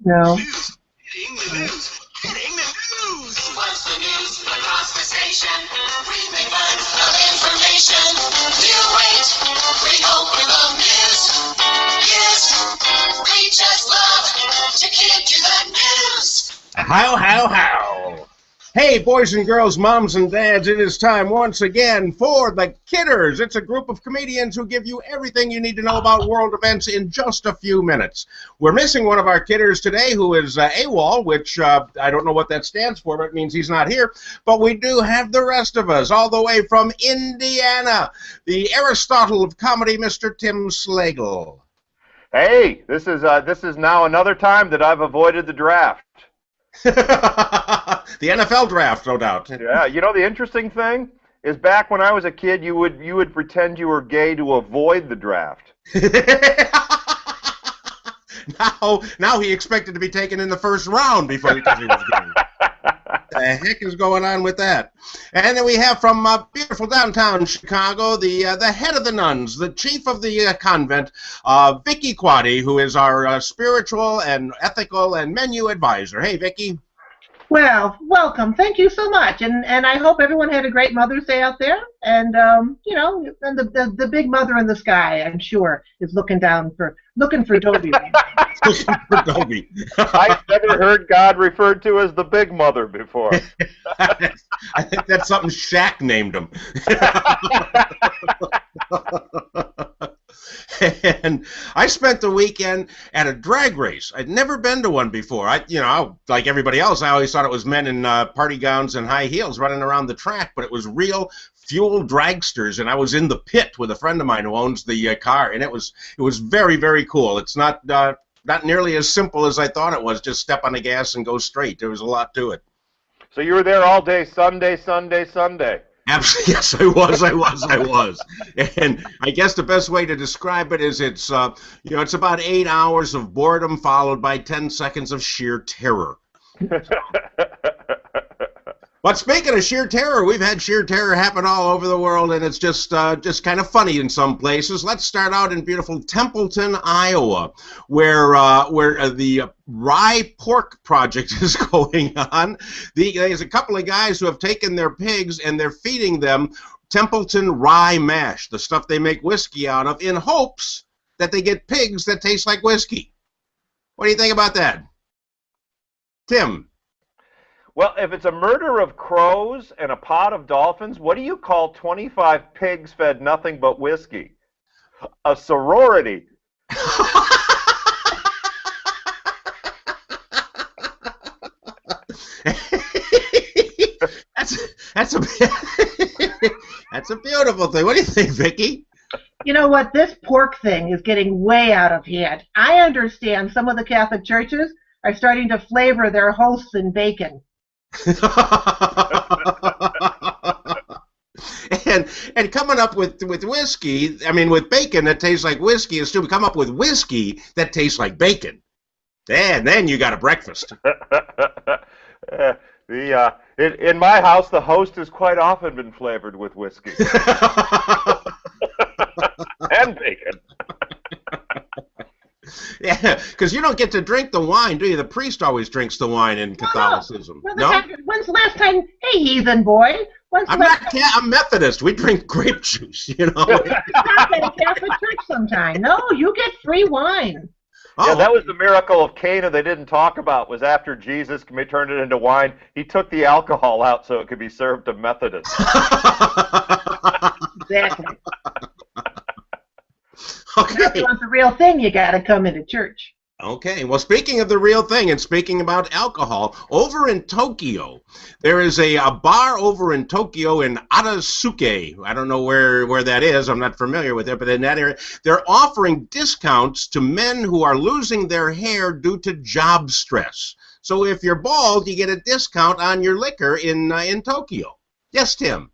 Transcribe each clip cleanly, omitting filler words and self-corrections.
No. Hitting the news. Hitting the news. What's the news? A conversation. Briefing fun of information. We'll wait. We hope we'll amuse. Yes, we just love to give you the news. How, how, how. Hey, boys and girls, moms and dads, it is time once again for the Kidders. It's a group of comedians who give you everything you need to know about world events in just a few minutes. We're missing one of our Kidders today who is AWOL, which I don't know what that stands for, but it means he's not here. But we do have the rest of us, all the way from Indiana, the Aristotle of comedy, Mr. Tim Slagle. Hey, this is now another time that I've avoided the draft. The NFL draft, no doubt. Yeah, you know the interesting thing is back when I was a kid, you would pretend you were gay to avoid the draft. Now he expected to be taken in the first round before he was gay. What the heck is going on with that? And then we have from beautiful downtown Chicago, the head of the nuns, the chief of the convent, Vicki Quaife, who is our spiritual and ethical and menu advisor. Hey, Vicki. Well, welcome. Thank you so much. And I hope everyone had a great Mother's Day out there. And, you know, and the big mother in the sky, I'm sure, is looking for Dobie. Looking for Dobie. I've never heard God referred to as the big mother before. I think that's something Shaq named him. And I spent the weekend at a drag race. I'd never been to one before. Like everybody else, I always thought it was men in party gowns and high heels running around the track, but it was real fuel dragsters, and I was in the pit with a friend of mine who owns the car, and it was very, very cool. It's not nearly as simple as I thought it was. Just step on the gas and go straight. There was a lot to it. So you were there all day, Sunday, Sunday, Sunday. Absolutely, yes, I was. And I guess the best way to describe it is it's about 8 hours of boredom followed by 10 seconds of sheer terror. But speaking of sheer terror, we've had sheer terror happen all over the world, and it's just kind of funny in some places. Let's start out in beautiful Templeton, Iowa, where the Rye Pork project is going on. There's a couple of guys who have taken their pigs and they're feeding them Templeton rye mash, the stuff they make whiskey out of, in hopes that they get pigs that taste like whiskey. What do you think about that, Tim? Well, if it's a murder of crows and a pot of dolphins, what do you call 25 pigs fed nothing but whiskey? A sorority. That's a beautiful thing. What do you think, Vicki? You know what? This pork thing is getting way out of hand. I understand some of the Catholic churches are starting to flavor their hosts in bacon. and coming up with whiskey, I mean with bacon that tastes like whiskey, is to come up with whiskey that tastes like bacon. And then you got a breakfast. In my house, the host has quite often been flavored with whiskey. And bacon. Yeah, because you don't get to drink the wine, do you? The priest always drinks the wine in Catholicism. No? When's the last time? Hey, heathen boy. I'm Methodist. We drink grape juice, you know. Stop at a Catholic church sometime. No, you get free wine. Yeah, that was the miracle of Cana they didn't talk about, was after Jesus turned it into wine, he took the alcohol out so it could be served to Methodists. Exactly. Okay. If you want the real thing, you got to come into church. Okay, well, speaking of the real thing and speaking about alcohol, over in Tokyo, there is a bar over in Tokyo in Arasuke. I don't know where that is. I'm not familiar with it, but in that area, they're offering discounts to men who are losing their hair due to job stress. So if you're bald, you get a discount on your liquor in Tokyo. Yes, Tim?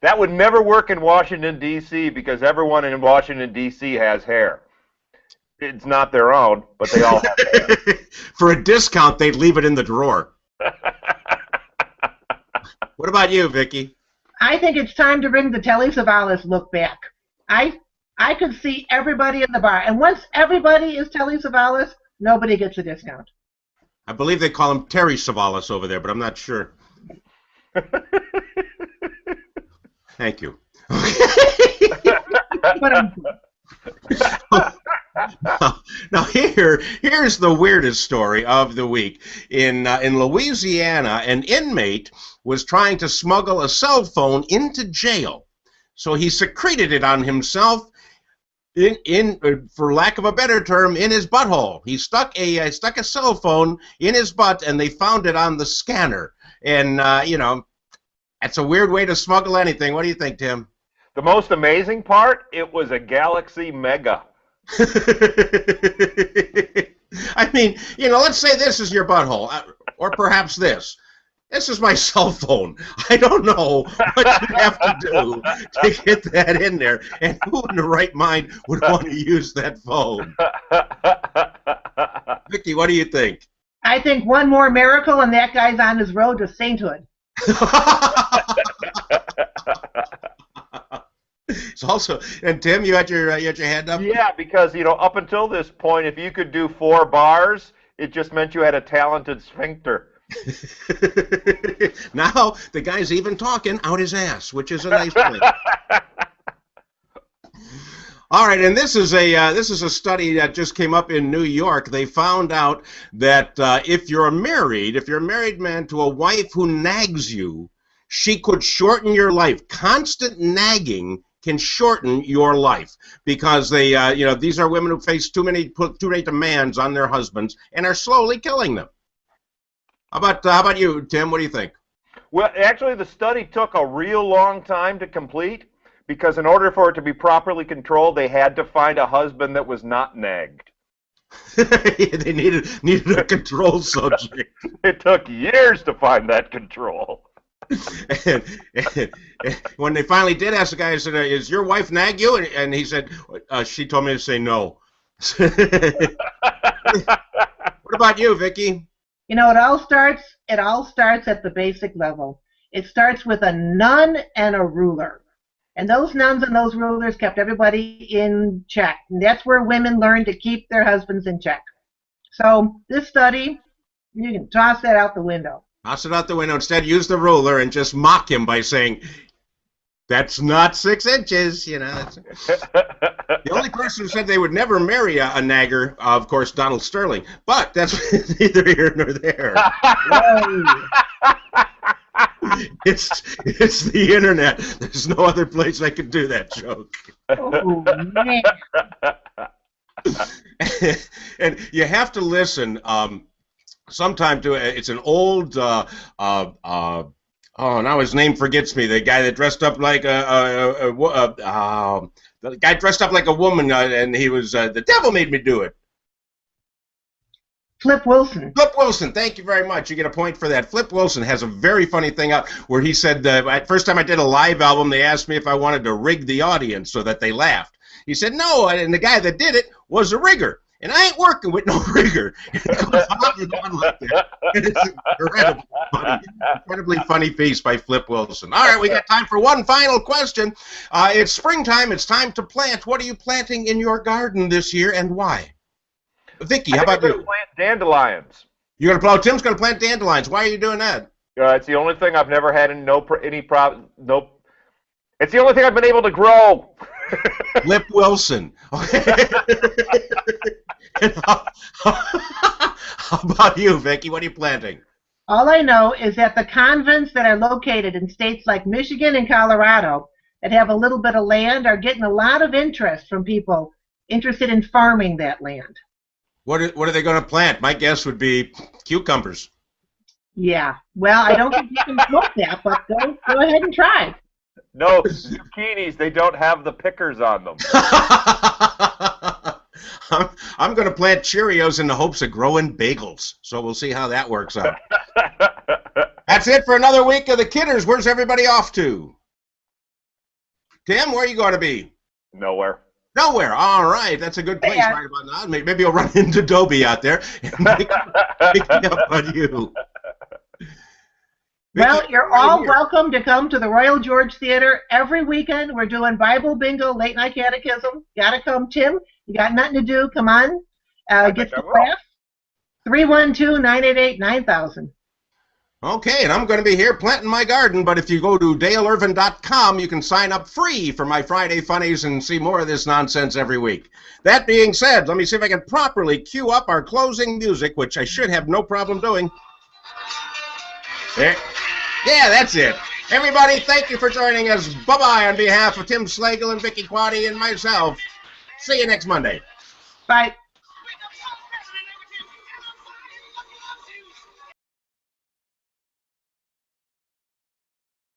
That would never work in Washington, D.C., because everyone in Washington, D.C. has hair. It's not their own, but they all have hair. For a discount, they'd leave it in the drawer. What about you, Vicki? I think it's time to bring the Telly Savalas look back. I could see everybody in the bar, and once everybody is Telly Savalas, nobody gets a discount. I believe they call him Terry Savalas over there, but I'm not sure. Thank you. Now here's the weirdest story of the week. In Louisiana, an inmate was trying to smuggle a cell phone into jail. So he secreted it on himself for lack of a better term, in his butthole. He stuck a cell phone in his butt, and they found it on the scanner. And you know, that's a weird way to smuggle anything. What do you think, Tim? The most amazing part, it was a Galaxy Mega. I mean, you know, let's say this is your butthole, or perhaps this. This is my cell phone. I don't know what you have to do to get that in there, and who in the right mind would want to use that phone? Vicki, what do you think? I think one more miracle, and that guy's on his road to sainthood. It's also, and Tim, you had your hand up? Yeah, because, you know, up until this point, if you could do 4 bars, it just meant you had a talented sphincter. Now the guy's even talking out his ass, which is a nice thing. All right, and this is a study that just came up in New York. They found out that if you're a married man to a wife who nags you, she could shorten your life. Constant nagging can shorten your life because they, you know, these are women who face too many demands on their husbands and are slowly killing them. How about you, Tim? What do you think? Well, actually, the study took a real long time to complete because in order for it to be properly controlled, they had to find a husband that was not nagged. They needed a control subject. It took years to find that control. and when they finally did ask the guy, I said, "Is your wife nag you?" And he said, "She told me to say no." What about you, Vicki? You know, it all starts at the basic level. It starts with a nun and a ruler. And those nuns and those rulers kept everybody in check. And that's where women learn to keep their husbands in check. So this study, you can toss that out the window. Toss it out the window. Instead, use the ruler and just mock him by saying, "That's not 6 inches," you know. The only person who said they would never marry a nagger, of course, Donald Sterling. But that's neither here nor there. It's the internet. There's no other place I could do that joke. Oh, man. And you have to listen sometime to it. It's an old oh, now his name forgets me. The guy that dressed up like the guy dressed up like a woman, and he was the devil made me do it. Flip Wilson. Flip Wilson, thank you very much. You get a point for that. Flip Wilson has a very funny thing out where he said, first time I did a live album, they asked me if I wanted to rig the audience so that they laughed. He said, no, and the guy that did it was a rigger. And I ain't working with no rigger. And it goes on and on like that. It's incredibly funny piece by Flip Wilson. All right, we got time for one final question. It's springtime. It's time to plant. What are you planting in your garden this year and why? Vicki, how about you? Plant dandelions. You're gonna plant. Tim's gonna plant dandelions. Why are you doing that? It's the only thing I've never had any problem. Nope. It's the only thing I've been able to grow. Flip Wilson. How about you, Vicki? What are you planting? All I know is that the convents that are located in states like Michigan and Colorado that have a little bit of land are getting a lot of interest from people interested in farming that land. What are they going to plant? My guess would be cucumbers. Yeah. Well, I don't think you can smoke that, but go ahead and try. No, zucchinis, they don't have the pickers on them. I'm going to plant Cheerios in the hopes of growing bagels. So we'll see how that works out. That's it for another week of the Kidders. Where's everybody off to? Tim, where are you going to be? Nowhere. Nowhere. All right. That's a good place right about now. Maybe you'll run into Dobie out there and pick up on you. Well, you're all welcome to come to the Royal George Theater every weekend. We're doing Bible bingo, late night catechism. Gotta come, Tim. You got nothing to do. Come on. Get some laughs. 312-988-9000. Okay, and I'm going to be here planting my garden, but if you go to daleirvin.com, you can sign up free for my Friday Funnies and see more of this nonsense every week. That being said, let me see if I can properly cue up our closing music, which I should have no problem doing. There. Yeah, that's it. Everybody, thank you for joining us. Bye-bye on behalf of Tim Slagle and Vicki Quaife and myself. See you next Monday. Bye.